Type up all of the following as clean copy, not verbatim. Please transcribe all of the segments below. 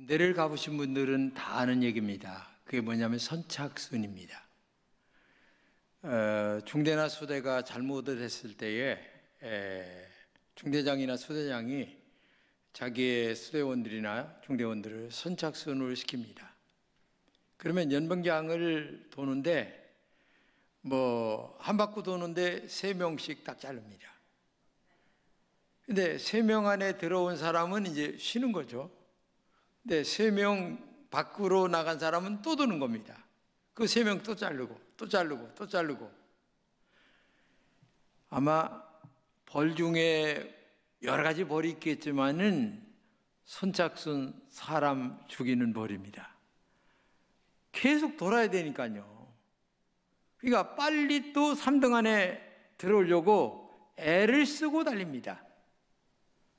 군대를 가보신 분들은 다 아는 얘기입니다. 그게 뭐냐면 선착순입니다. 중대나 수대가 잘못을 했을 때에 중대장이나 수대장이 자기의 수대원들이나 중대원들을 선착순을 시킵니다. 그러면 연병장을 도는데 한 바퀴 도는데 3명씩 딱 자릅니다. 근데 3명 안에 들어온 사람은 이제 쉬는 거죠. 근데 3명 밖으로 나간 사람은 또 도는 겁니다. 그 3명 또 자르고 또 자르고 또 자르고. 아마 벌 중에 여러 가지 벌이 있겠지만은 선착순 사람 죽이는 벌입니다. 계속 돌아야 되니까요. 그러니까 빨리 또 3등 안에 들어오려고 애를 쓰고 달립니다.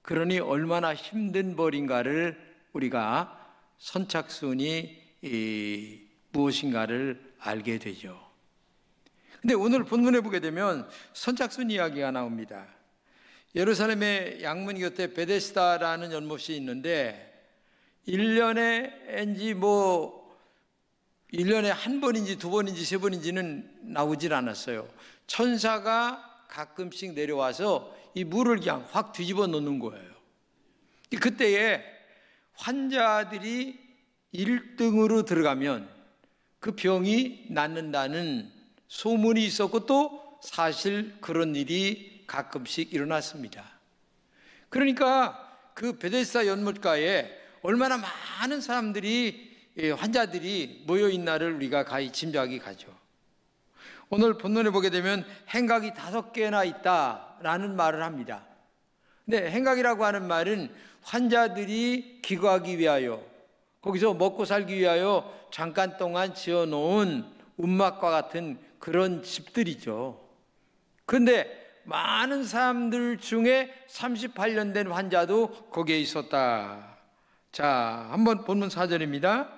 그러니 얼마나 힘든 벌인가를 우리가 선착순이 무엇인가를 알게 되죠. 근데 오늘 본문에 보게 되면 선착순 이야기가 나옵니다. 예루살렘의 양문 곁에 베데스다라는 연못이 있는데 1년에 1년에 한 번인지 두 번인지 세 번인지는 나오질 않았어요. 천사가 가끔씩 내려와서 이 물을 그냥 확 뒤집어 놓는 거예요. 그때에 환자들이 1등으로 들어가면 그 병이 낫는다는 소문이 있었고 또 사실 그런 일이 가끔씩 일어났습니다. 그러니까 그 베데스다 연못가에 얼마나 많은 사람들이 환자들이 모여 있나를 우리가 가히 짐작이 가죠. 오늘 본문에 보게 되면 행각이 5개나 있다라는 말을 합니다. 근데 행각이라고 하는 말은 환자들이 기거하기 위하여 거기서 먹고 살기 위하여 잠깐 동안 지어놓은 움막과 같은 그런 집들이죠. 그런데 많은 사람들 중에 38년 된 환자도 거기에 있었다. 자, 한번 본문 4절입니다.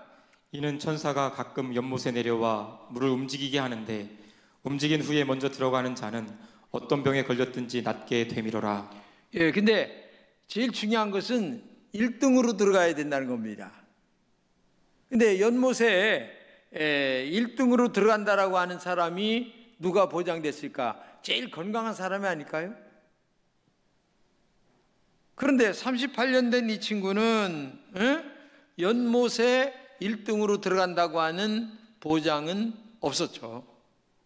이는 천사가 가끔 연못에 내려와 물을 움직이게 하는데 움직인 후에 먼저 들어가는 자는 어떤 병에 걸렸든지 낫게 되밀어라. 예, 근데 제일 중요한 것은 1등으로 들어가야 된다는 겁니다. 근데 연못에 1등으로 들어간다라고 하는 사람이 누가 보장됐을까? 제일 건강한 사람이 아닐까요? 그런데 38년 된 이 친구는 연못에 1등으로 들어간다고 하는 보장은 없었죠.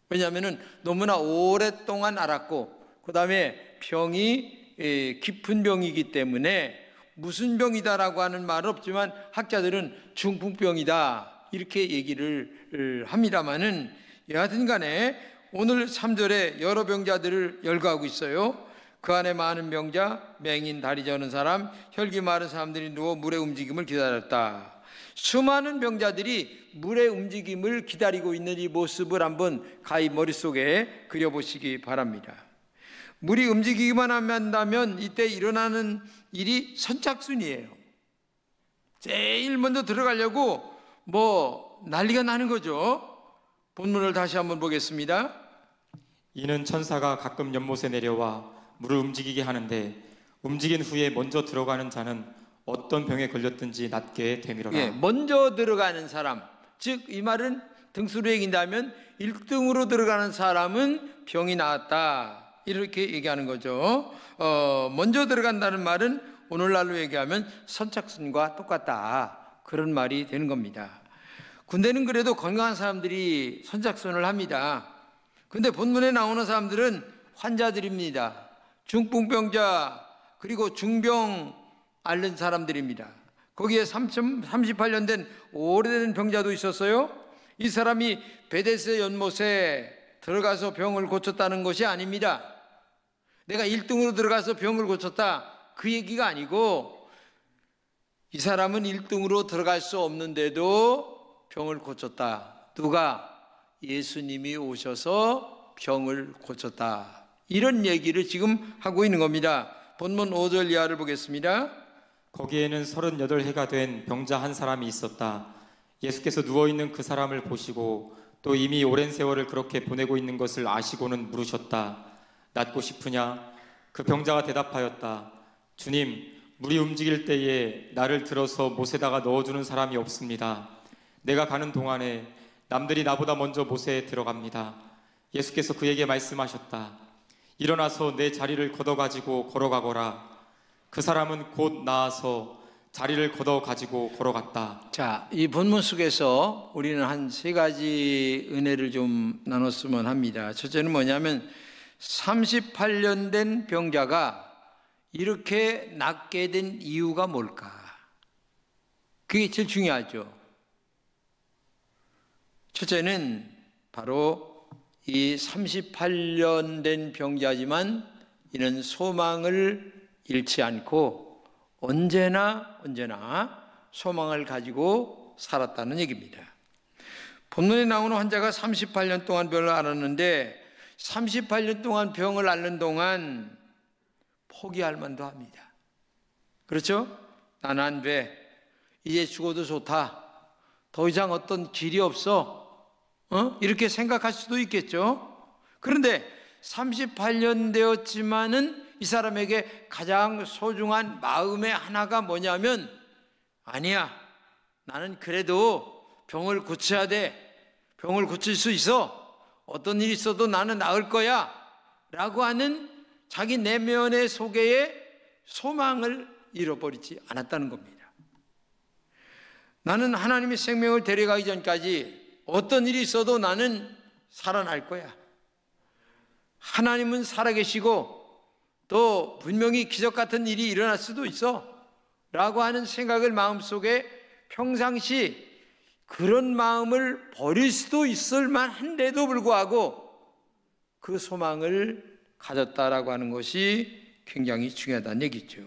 왜냐하면 너무나 오랫동안 앓았고 그 다음에 병이 깊은 병이기 때문에 무슨 병이다라고 하는 말은 없지만 학자들은 중풍병이다 이렇게 얘기를 합니다마는 여하튼 간에 오늘 3절에 여러 병자들을 열거하고 있어요. 그 안에 많은 병자, 맹인, 다리 저는 사람, 혈기 마른 사람들이 누워 물의 움직임을 기다렸다. 수많은 병자들이 물의 움직임을 기다리고 있는 이 모습을 한번 가히 머릿속에 그려보시기 바랍니다. 물이 움직이기만 한다면 이때 일어나는 일이 선착순이에요. 제일 먼저 들어가려고 난리가 나는 거죠. 본문을 다시 한번 보겠습니다. 이는 천사가 가끔 연못에 내려와 물을 움직이게 하는데 움직인 후에 먼저 들어가는 자는 어떤 병에 걸렸든지 낫게 되밀어라. 예, 먼저 들어가는 사람, 즉 이 말은 등수로 얘기한다면 1등으로 들어가는 사람은 병이 나았다 이렇게 얘기하는 거죠. 먼저 들어간다는 말은 오늘날로 얘기하면 선착순과 똑같다 그런 말이 되는 겁니다. 군대는 그래도 건강한 사람들이 선착순을 합니다. 근데 본문에 나오는 사람들은 환자들입니다. 중풍병자 그리고 중병 앓는 사람들입니다. 거기에 38년 된 오래된 병자도 있었어요. 이 사람이 베데스다 연못에 들어가서 병을 고쳤다는 것이 아닙니다. 내가 1등으로 들어가서 병을 고쳤다 그 얘기가 아니고 이 사람은 1등으로 들어갈 수 없는데도 병을 고쳤다. 누가? 예수님이 오셔서 병을 고쳤다. 이런 얘기를 지금 하고 있는 겁니다. 본문 5절 이하를 보겠습니다. 거기에는 38해가 된 병자 한 사람이 있었다. 예수께서 누워있는 그 사람을 보시고 또 이미 오랜 세월을 그렇게 보내고 있는 것을 아시고는 물으셨다. 낫고 싶으냐? 그 병자가 대답하였다. 주님, 물이 움직일 때에 나를 들어서 못에다가 넣어주는 사람이 없습니다. 내가 가는 동안에 남들이 나보다 먼저 못에 들어갑니다. 예수께서 그에게 말씀하셨다. 일어나서 내 자리를 걷어가지고 걸어가거라. 그 사람은 곧 나아서 자리를 걷어가지고 걸어갔다. 자, 이 본문 속에서 우리는 한 세 가지 은혜를 좀 나눴으면 합니다. 첫째는 뭐냐면 38년 된 병자가 이렇게 낫게 된 이유가 뭘까? 그게 제일 중요하죠. 첫째는 바로 이 38년 된 병자지만 이는 소망을 잃지 않고 언제나 소망을 가지고 살았다는 얘기입니다. 본문에 나오는 환자가 38년 동안 병을 앓았는데 38년 동안 병을 앓는 동안 포기할 만도 합니다. 그렇죠? 나는 안 돼. 이제 죽어도 좋다. 더 이상 어떤 길이 없어. 이렇게 생각할 수도 있겠죠. 그런데 38년 되었지만은 이 사람에게 가장 소중한 마음의 하나가 뭐냐면 아니야. 나는 그래도 병을 고쳐야 돼. 병을 고칠 수 있어. 어떤 일이 있어도 나는 나을 거야. 라고 하는 자기 내면의 속에 소망을 잃어버리지 않았다는 겁니다. 나는 하나님의 생명을 데려가기 전까지 어떤 일이 있어도 나는 살아날 거야. 하나님은 살아계시고 또 분명히 기적 같은 일이 일어날 수도 있어. 라고 하는 생각을 마음속에 평상시 그런 마음을 버릴 수도 있을 만한데도 불구하고 그 소망을 가졌다라고 하는 것이 굉장히 중요하다는 얘기죠.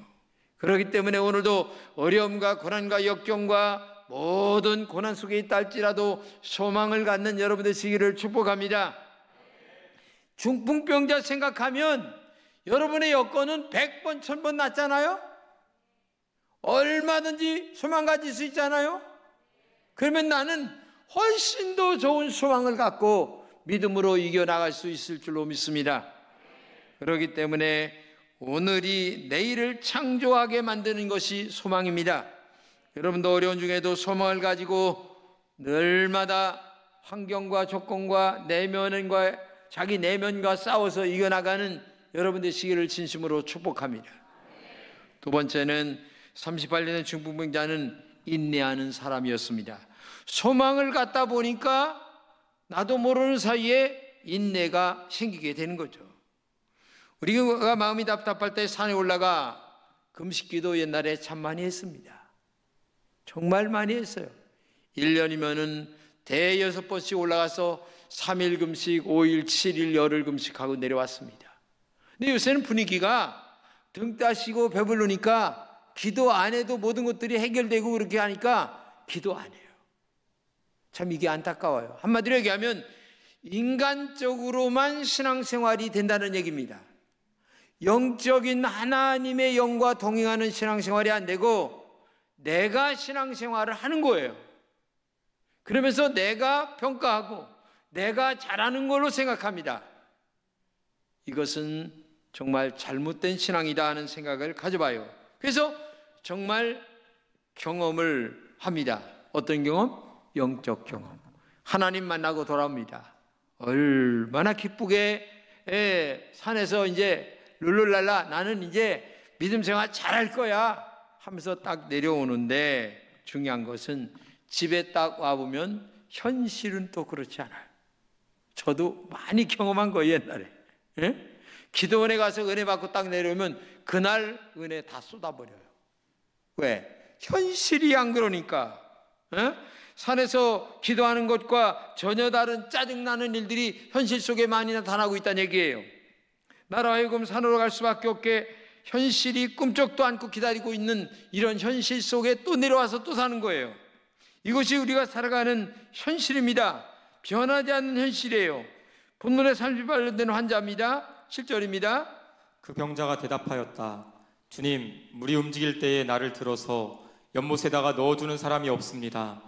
그렇기 때문에 오늘도 어려움과 고난과 역경과 모든 고난 속에 있다 할지라도 소망을 갖는 여러분들 되시기를 축복합니다. 중풍병자 생각하면 여러분의 여건은 100번, 1000번 낫잖아요? 얼마든지 소망 가질 수 있잖아요? 그러면 나는 훨씬 더 좋은 소망을 갖고 믿음으로 이겨나갈 수 있을 줄로 믿습니다. 그렇기 때문에 오늘이 내일을 창조하게 만드는 것이 소망입니다. 여러분도 어려운 중에도 소망을 가지고 늘마다 환경과 조건과 내면과 자기 내면과 싸워서 이겨나가는 여러분 되시기를 진심으로 축복합니다. 두 번째는 38년의 중풍병자는 인내하는 사람이었습니다. 소망을 갖다 보니까 나도 모르는 사이에 인내가 생기게 되는 거죠. 우리가 마음이 답답할 때 산에 올라가 금식기도 옛날에 참 많이 했습니다. 정말 많이 했어요. 1년이면은 대여섯 번씩 올라가서 3일 금식, 5일, 7일, 열흘 금식하고 내려왔습니다. 근데 요새는 분위기가 등 따시고 배부르니까 기도 안 해도 모든 것들이 해결되고 그렇게 하니까 기도 안 해요. 참 이게 안타까워요. 한마디로 얘기하면 인간적으로만 신앙생활이 된다는 얘기입니다. 영적인 하나님의 영과 동행하는 신앙생활이 안 되고 내가 신앙생활을 하는 거예요. 그러면서 내가 평가하고 내가 잘하는 걸로 생각합니다. 이것은 정말 잘못된 신앙이다 하는 생각을 가져봐요. 그래서 정말 경험을 합니다. 어떤 경험? 영적 경험. 하나님 만나고 돌아옵니다. 얼마나 기쁘게 산에서 이제 룰루랄라 나는 이제 믿음 생활 잘할 거야 하면서 딱 내려오는데 중요한 것은 집에 딱 와보면 현실은 또 그렇지 않아요. 저도 많이 경험한 거예요. 옛날에 기도원에 가서 은혜 받고 딱 내려오면 그날 은혜 다 쏟아버려요. 왜? 현실이 안 그러니까. 산에서 기도하는 것과 전혀 다른 짜증나는 일들이 현실 속에 많이 나타나고 있다는 얘기예요. 나로 하여금 산으로 갈 수밖에 없게 현실이 꿈쩍도 않고 기다리고 있는 이런 현실 속에 또 내려와서 또 사는 거예요. 이것이 우리가 살아가는 현실입니다. 변하지 않는 현실이에요. 본문에 38년 된 환자입니다. 7절입니다. 그 병자가 대답하였다. 주님, 물이 움직일 때에 나를 들어서 연못에다가 넣어주는 사람이 없습니다.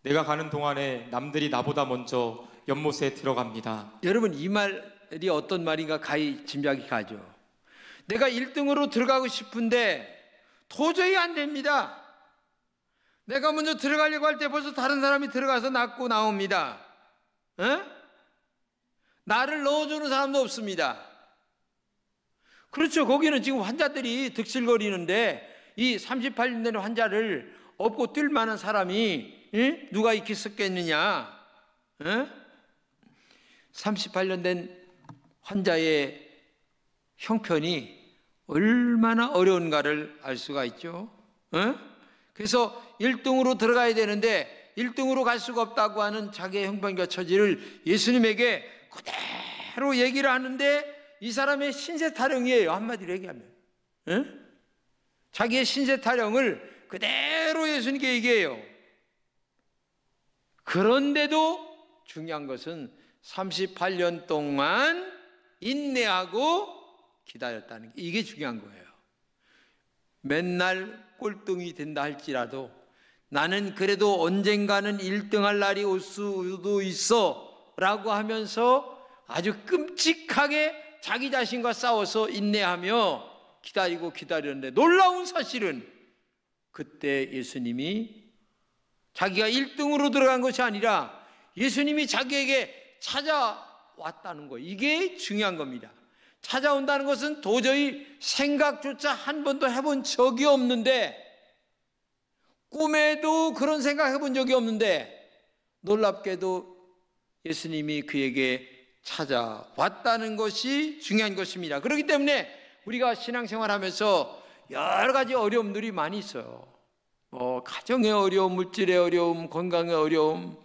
내가 가는 동안에 남들이 나보다 먼저 연못에 들어갑니다. 여러분, 이 말이 어떤 말인가 가히 짐작이 가죠. 내가 1등으로 들어가고 싶은데 도저히 안 됩니다. 내가 먼저 들어가려고 할 때 벌써 다른 사람이 들어가서 낫고 나옵니다. 나를 넣어주는 사람도 없습니다. 그렇죠. 거기는 지금 환자들이 득실거리는데 이 38년 된 환자를 업고 뛸 만한 사람이 누가 있겠었겠느냐. 38년 된 환자의 형편이 얼마나 어려운가를 알 수가 있죠. 그래서 1등으로 들어가야 되는데 1등으로 갈 수가 없다고 하는 자기의 형편과 처지를 예수님에게 그대로 얘기를 하는데 이 사람의 신세 타령이에요. 한마디로 얘기하면 자기의 신세 타령을 그대로 예수님께 얘기해요. 그런데도 중요한 것은 38년 동안 인내하고 기다렸다는 게 이게 중요한 거예요. 맨날 꼴등이 된다 할지라도 나는 그래도 언젠가는 1등할 날이 올 수도 있어 라고 하면서 아주 끔찍하게 자기 자신과 싸워서 인내하며 기다렸는데 놀라운 사실은 그때 예수님이 자기가 1등으로 들어간 것이 아니라 예수님이 자기에게 찾아왔다는 거예요. 이게 중요한 겁니다. 찾아온다는 것은 도저히 생각조차 한 번도 해본 적이 없는데, 꿈에도 그런 생각 해본 적이 없는데 놀랍게도 예수님이 그에게 찾아왔다는 것이 중요한 것입니다. 그렇기 때문에 우리가 신앙생활하면서 여러 가지 어려움들이 많이 있어요. 가정의 어려움, 물질의 어려움, 건강의 어려움,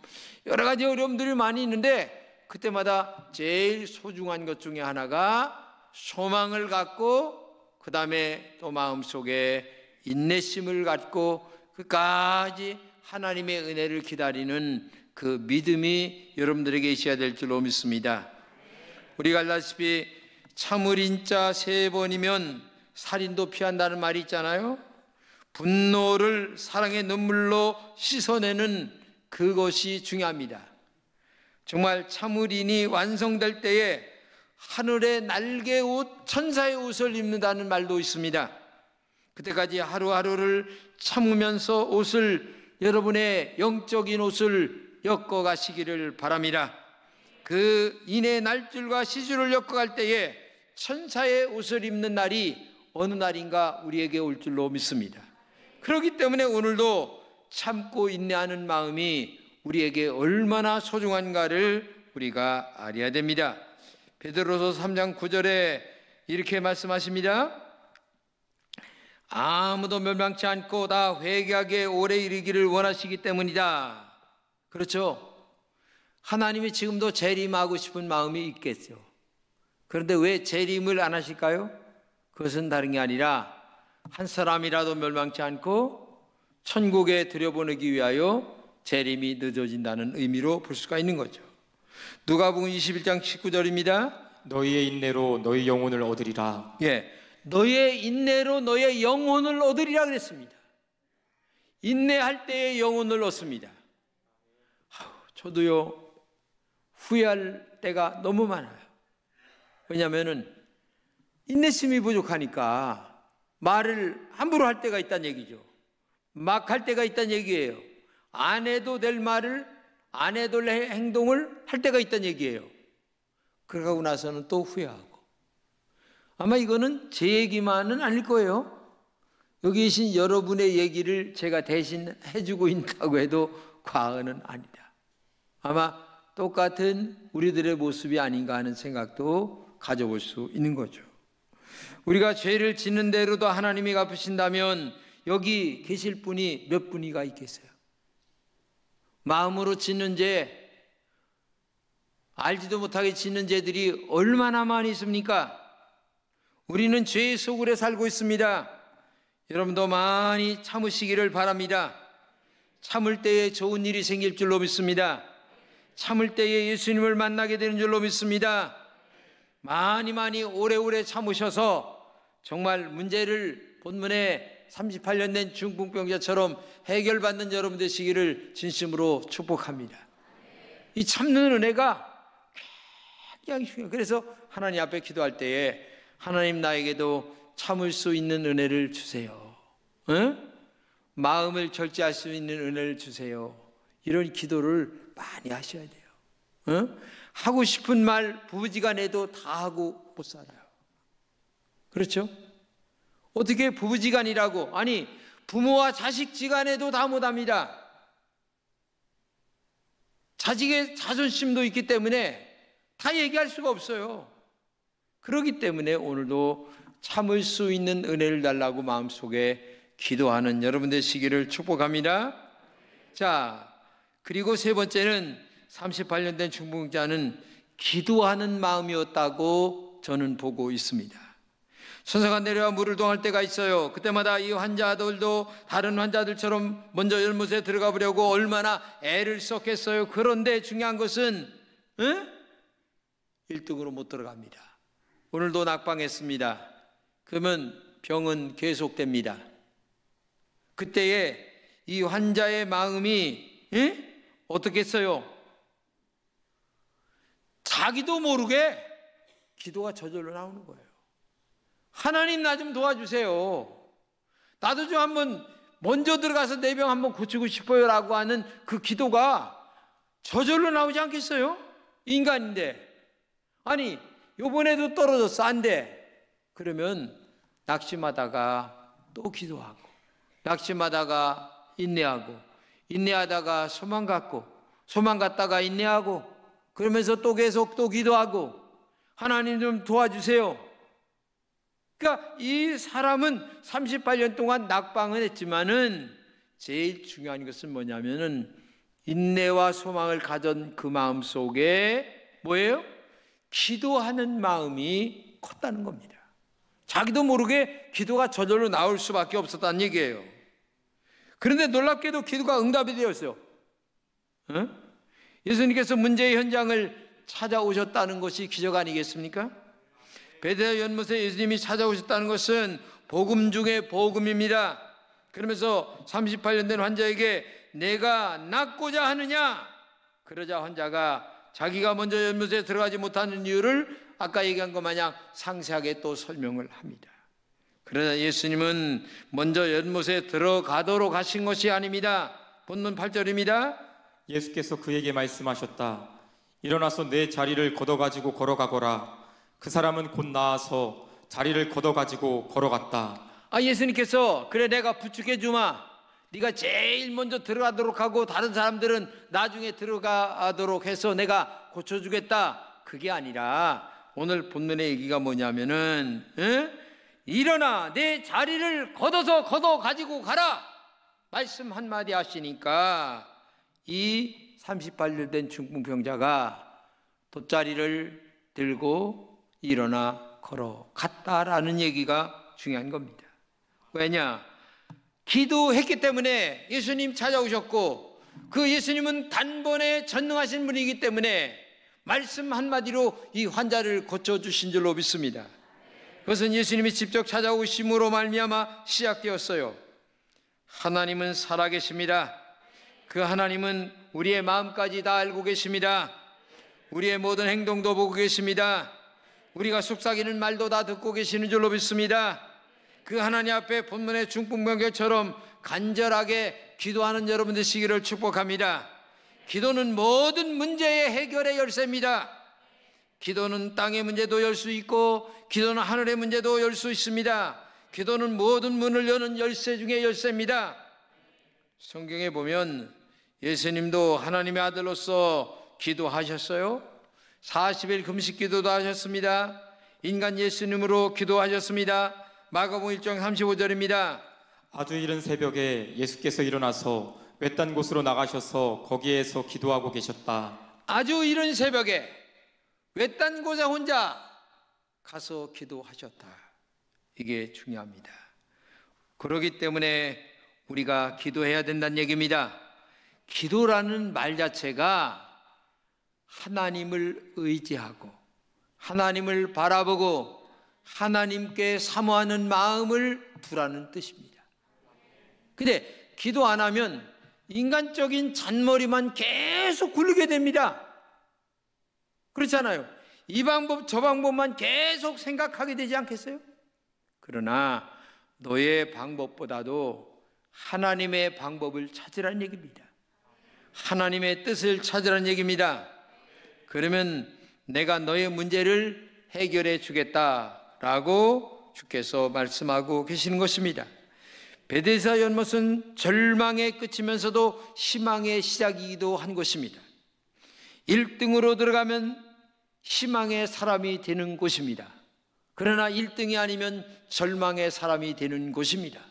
여러 가지 어려움들이 많이 있는데 그때마다 제일 소중한 것 중에 하나가 소망을 갖고 그 다음에 또 마음속에 인내심을 갖고 끝까지 하나님의 은혜를 기다리는 그 믿음이 여러분들에게 있어야 될 줄로 믿습니다. 우리가 알다시피 참을인 자 3번이면 살인도 피한다는 말이 있잖아요. 분노를 사랑의 눈물로 씻어내는 그것이 중요합니다. 정말 참을인이 완성될 때에 하늘의 날개옷, 천사의 옷을 입는다는 말도 있습니다. 그때까지 하루하루를 참으면서 여러분의 영적인 옷을 엮어가시기를 바랍니다. 그 인의 날줄과 시주를 엮어갈 때에 천사의 옷을 입는 날이 어느 날인가 우리에게 올 줄로 믿습니다. 그렇기 때문에 오늘도 참고 인내하는 마음이 우리에게 얼마나 소중한가를 우리가 알아야 됩니다. 베드로서 3장 9절에 이렇게 말씀하십니다. 아무도 멸망치 않고 다 회개하게 오래 이르기를 원하시기 때문이다. 그렇죠? 하나님이 지금도 재림하고 싶은 마음이 있겠죠. 그런데 왜 재림을 안 하실까요? 그것은 다른 게 아니라 한 사람이라도 멸망치 않고 천국에 들여보내기 위하여 재림이 늦어진다는 의미로 볼 수가 있는 거죠. 누가복음 21장 19절입니다. 너희의 인내로 너희 영혼을 얻으리라. 너의 인내로 너의 영혼을 얻으리라 그랬습니다. 인내할 때의 영혼을 얻습니다. 저도요, 후회할 때가 너무 많아요. 왜냐하면 인내심이 부족하니까 말을 함부로 할 때가 있다는 얘기죠. 막 할 때가 있다는 얘기예요. 안 해도 될 말을, 안 해도 될 행동을 할 때가 있다는 얘기예요. 그러고 나서는 또 후회하고. 아마 이거는 제 얘기만은 아닐 거예요. 여기 계신 여러분의 얘기를 제가 대신 해주고 있다고 해도 과언은 아니다. 아마 똑같은 우리들의 모습이 아닌가 하는 생각도 가져볼 수 있는 거죠. 우리가 죄를 짓는 대로도 하나님이 갚으신다면 여기 계실 분이 몇 분이가 있겠어요? 마음으로 짓는 죄, 알지도 못하게 짓는 죄들이 얼마나 많이 있습니까? 우리는 죄의 소굴에 살고 있습니다. 여러분도 많이 참으시기를 바랍니다. 참을 때에 좋은 일이 생길 줄로 믿습니다. 참을 때에 예수님을 만나게 되는 줄로 믿습니다. 많이 오래오래 참으셔서 정말 문제를 본문에 38년 된 중풍병자처럼 해결받는 여러분 되시기를 진심으로 축복합니다. 이 참는 은혜가 굉장히 중요해요. 그래서 하나님 앞에 기도할 때에 하나님 나에게도 참을 수 있는 은혜를 주세요. 마음을 절제할 수 있는 은혜를 주세요. 이런 기도를 많이 하셔야 돼요. 하고 싶은 말 부부지간에도 다 하고 못 살아요. 그렇죠? 어떻게 부부지간이라고? 아니, 부모와 자식지간에도 다 못합니다. 자식의 자존심도 있기 때문에 다 얘기할 수가 없어요. 그렇기 때문에 오늘도 참을 수 있는 은혜를 달라고 마음속에 기도하는 여러분 되시기를 축복합니다. 자, 그리고 세 번째는 38년 된 중풍자는 기도하는 마음이었다고 저는 보고 있습니다. 천사가 내려와 물을 동할 때가 있어요. 그때마다 이 환자들도 다른 환자들처럼 먼저 연못에 들어가 보려고 얼마나 애를 썼겠어요. 그런데 중요한 것은 1등으로 못 들어갑니다. 오늘도 낙방했습니다. 그러면 병은 계속됩니다. 그때에 이 환자의 마음이 어떻겠어요? 자기도 모르게 기도가 저절로 나오는 거예요. 하나님 나 좀 도와주세요. 나도 좀 한번 먼저 들어가서 내 병 한번 고치고 싶어요 라고 하는 그 기도가 저절로 나오지 않겠어요? 인간인데. 아니, 요번에도 떨어졌어. 안 돼. 그러면 낙심하다가 또 기도하고, 낙심하다가 인내하고, 인내하다가 소망 갖고, 소망 갖다가 인내하고, 그러면서 또 계속 또 기도하고, 하나님 좀 도와주세요. 그러니까 이 사람은 38년 동안 낙방을 했지만은 제일 중요한 것은 뭐냐면은 인내와 소망을 가진 그 마음 속에 뭐예요? 기도하는 마음이 컸다는 겁니다. 자기도 모르게 기도가 저절로 나올 수밖에 없었다는 얘기예요. 그런데 놀랍게도 기도가 응답이 되었어요. 예수님께서 문제의 현장을 찾아오셨다는 것이 기적 아니겠습니까? 베드라 연못에 예수님이 찾아오셨다는 것은 복음 중에 복음입니다. 그러면서 38년 된 환자에게 내가 낫고자 하느냐? 그러자 환자가 자기가 먼저 연못에 들어가지 못하는 이유를 아까 얘기한 것 마냥 상세하게 또 설명을 합니다. 그러자 예수님은 먼저 연못에 들어가도록 하신 것이 아닙니다. 본문 8절입니다. 예수께서 그에게 말씀하셨다. 일어나서 내 자리를 걷어가지고 걸어가거라. 그 사람은 곧 나아서 자리를 걷어가지고 걸어갔다. 예수님께서 그래 내가 부축해 주마. 네가 제일 먼저 들어가도록 하고 다른 사람들은 나중에 들어가도록 해서 내가 고쳐주겠다. 그게 아니라 오늘 본문의 얘기가 뭐냐면은 일어나 내 자리를 걷어 가지고 가라. 말씀 한마디 하시니까 이 38년 된 중풍병자가 돗자리를 들고 일어나 걸어갔다라는 얘기가 중요한 겁니다. 왜냐? 기도했기 때문에 예수님 찾아오셨고 그 예수님은 단번에 전능하신 분이기 때문에 말씀 한마디로 이 환자를 고쳐주신 줄로 믿습니다. 그것은 예수님이 직접 찾아오심으로 말미암아 시작되었어요. 하나님은 살아계십니다. 그 하나님은 우리의 마음까지 다 알고 계십니다. 우리의 모든 행동도 보고 계십니다. 우리가 속삭이는 말도 다 듣고 계시는 줄로 믿습니다. 그 하나님 앞에 본문의 중풍병자처럼 간절하게 기도하는 여러분 되시기를 축복합니다. 기도는 모든 문제의 해결의 열쇠입니다. 기도는 땅의 문제도 열 수 있고 기도는 하늘의 문제도 열 수 있습니다. 기도는 모든 문을 여는 열쇠 중에 열쇠입니다. 성경에 보면 예수님도 하나님의 아들로서 기도하셨어요. 40일 금식 기도도 하셨습니다. 인간 예수님으로 기도하셨습니다. 마가복음 1장 35절입니다. 아주 이른 새벽에 예수께서 일어나서 외딴 곳으로 나가셔서 거기에서 기도하고 계셨다. 아주 이른 새벽에 외딴 곳에 혼자 가서 기도하셨다. 이게 중요합니다. 그렇기 때문에 우리가 기도해야 된다는 얘기입니다. 기도라는 말 자체가 하나님을 의지하고 하나님을 바라보고 하나님께 사모하는 마음을 두라는 뜻입니다. 근데 기도 안 하면 인간적인 잔머리만 계속 굴리게 됩니다. 그렇잖아요. 이 방법 저 방법만 계속 생각하게 되지 않겠어요? 그러나 너의 방법보다도 하나님의 방법을 찾으라는 얘기입니다. 하나님의 뜻을 찾으라는 얘기입니다. 그러면 내가 너의 문제를 해결해 주겠다라고 주께서 말씀하고 계시는 것입니다. 베데스다 연못은 절망의 끝이면서도 희망의 시작이기도 한 곳입니다. 1등으로 들어가면 희망의 사람이 되는 곳입니다. 그러나 1등이 아니면 절망의 사람이 되는 곳입니다.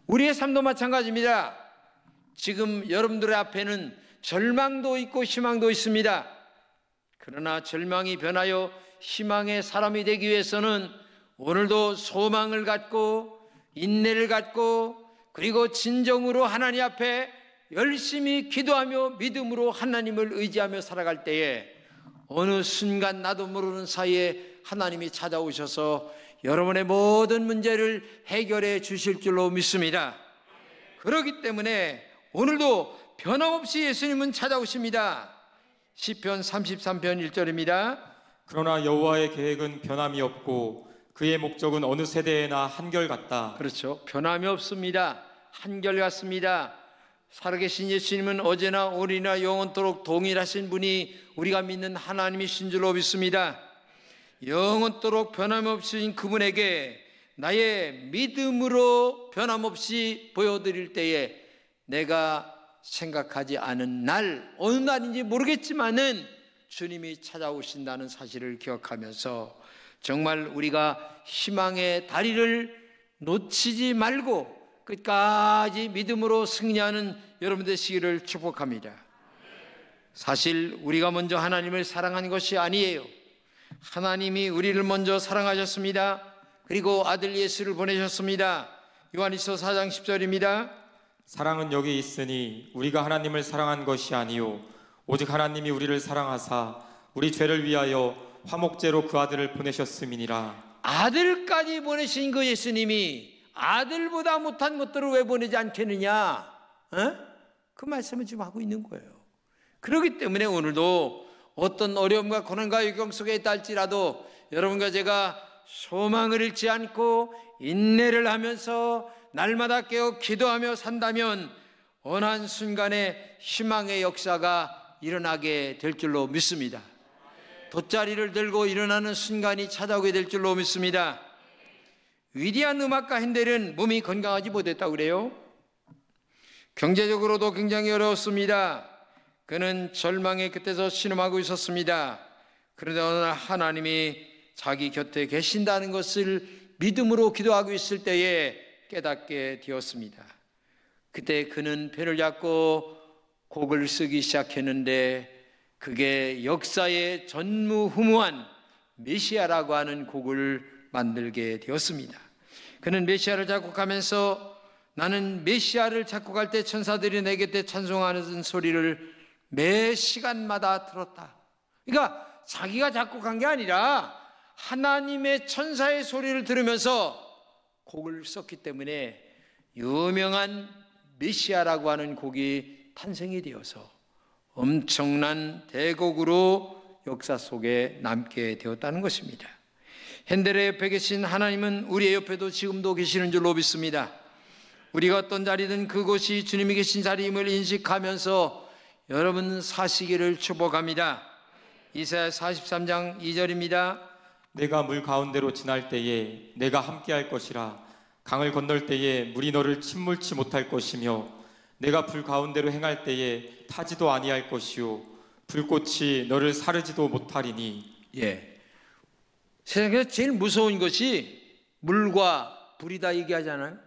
우리의 삶도 마찬가지입니다. 지금 여러분들의 앞에는 절망도 있고 희망도 있습니다. 그러나 절망이 변하여 희망의 사람이 되기 위해서는 오늘도 소망을 갖고 인내를 갖고 그리고 진정으로 하나님 앞에 열심히 기도하며 믿음으로 하나님을 의지하며 살아갈 때에 어느 순간 나도 모르는 사이에 하나님이 찾아오셔서 여러분의 모든 문제를 해결해 주실 줄로 믿습니다. 그렇기 때문에 오늘도 변함없이 예수님은 찾아오십니다. 시편 33편 1절입니다. 그러나 여호와의 계획은 변함이 없고 그의 목적은 어느 세대에나 한결같다. 그렇죠. 변함이 없습니다. 한결같습니다. 살아계신 예수님은 어제나 오늘이나 영원토록 동일하신 분이 우리가 믿는 하나님이신 줄로 믿습니다. 영원토록 변함없으신 그분에게 나의 믿음으로 변함없이 보여드릴 때에 내가 생각하지 않은 날, 어느 날인지 모르겠지만은 주님이 찾아오신다는 사실을 기억하면서 정말 우리가 희망의 다리를 놓치지 말고 끝까지 믿음으로 승리하는 여러분 되시기를 축복합니다. 사실 우리가 먼저 하나님을 사랑한 것이 아니에요. 하나님이 우리를 먼저 사랑하셨습니다. 그리고 아들 예수를 보내셨습니다. 요한일서 4장 10절입니다. 사랑은 여기 있으니 우리가 하나님을 사랑한 것이 아니요 오직 하나님이 우리를 사랑하사 우리 죄를 위하여 화목제로 그 아들을 보내셨음이니라. 아들까지 보내신 그 예수님이 아들보다 못한 것들을 왜 보내지 않겠느냐? 그 말씀을 지금 하고 있는 거예요. 그렇기 때문에 오늘도 어떤 어려움과 고난과 역경 속에 있다 할지라도 여러분과 제가 소망을 잃지 않고 인내를 하면서 날마다 깨어 기도하며 산다면 어느 한순간에 희망의 역사가 일어나게 될 줄로 믿습니다. 돗자리를 들고 일어나는 순간이 찾아오게 될 줄로 믿습니다. 위대한 음악가 핸델은 몸이 건강하지 못했다고 그래요. 경제적으로도 굉장히 어려웠습니다. 그는 절망의 끝에서 신음하고 있었습니다. 그런데 어느 날 하나님이 자기 곁에 계신다는 것을 믿음으로 기도하고 있을 때에 깨닫게 되었습니다. 그때 그는 펜을 잡고 곡을 쓰기 시작했는데 그게 역사의 전무후무한 메시아라고 하는 곡을 만들게 되었습니다. 그는 메시아를 작곡하면서 나는 메시아를 작곡할 때 천사들이 내 곁에 찬송하는 소리를 매 시간마다 들었다. 그러니까 자기가 작곡한 게 아니라 하나님의 천사의 소리를 들으면서 곡을 썼기 때문에 유명한 메시아라고 하는 곡이 탄생이 되어서 엄청난 대곡으로 역사 속에 남게 되었다는 것입니다. 핸델의 옆에 계신 하나님은 우리의 옆에도 지금도 계시는 줄로 믿습니다. 우리가 어떤 자리든 그곳이 주님이 계신 자리임을 인식하면서 여러분 사시기를 축복합니다. 이사야 43장 2절입니다. 내가 물 가운데로 지날 때에 내가 함께할 것이라. 강을 건널 때에 물이 너를 침몰치 못할 것이며 내가 불 가운데로 행할 때에 타지도 아니할 것이요 불꽃이 너를 사르지도 못하리니. 세상에서 제일 무서운 것이 물과 불이다 얘기하잖아요.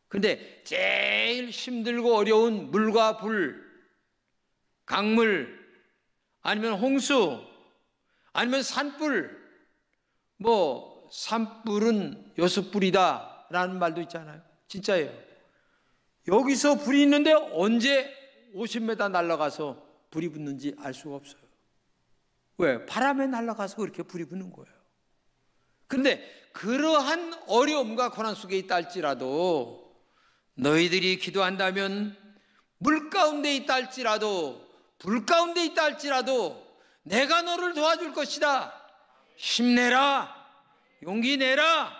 근데 제일 힘들고 어려운 물과 불, 강물, 아니면 홍수, 아니면 산불. 산불은 6불이다 라는 말도 있잖아요. 진짜예요. 여기서 불이 있는데 언제 50m 날아가서 불이 붙는지 알 수가 없어요. 왜? 바람에 날아가서 그렇게 불이 붙는 거예요. 그런데 그러한 어려움과 고난 속에 있다 할지라도 너희들이 기도한다면 물 가운데 있다 할지라도 불 가운데 있다 할지라도 내가 너를 도와줄 것이다. 힘내라. 용기 내라.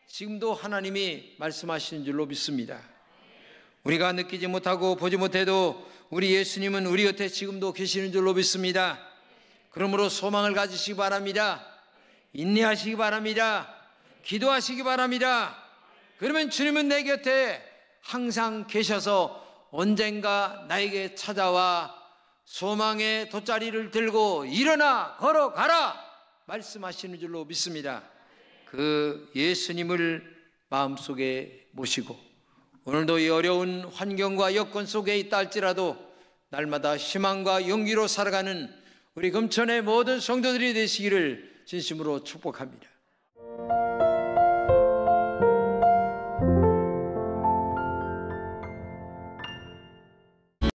지금도 하나님이 말씀하시는 줄로 믿습니다. 우리가 느끼지 못하고 보지 못해도 우리 예수님은 우리 곁에 지금도 계시는 줄로 믿습니다. 그러므로 소망을 가지시기 바랍니다. 인내하시기 바랍니다. 기도하시기 바랍니다. 그러면 주님은 내 곁에 항상 계셔서 언젠가 나에게 찾아와 소망의 돗자리를 들고 일어나 걸어가라 말씀하시는 줄로 믿습니다. 그 예수님을 마음속에 모시고 오늘도 이 어려운 환경과 여건 속에 있다 할지라도 날마다 희망과 용기로 살아가는 우리 금천의 모든 성도들이 되시기를 진심으로 축복합니다.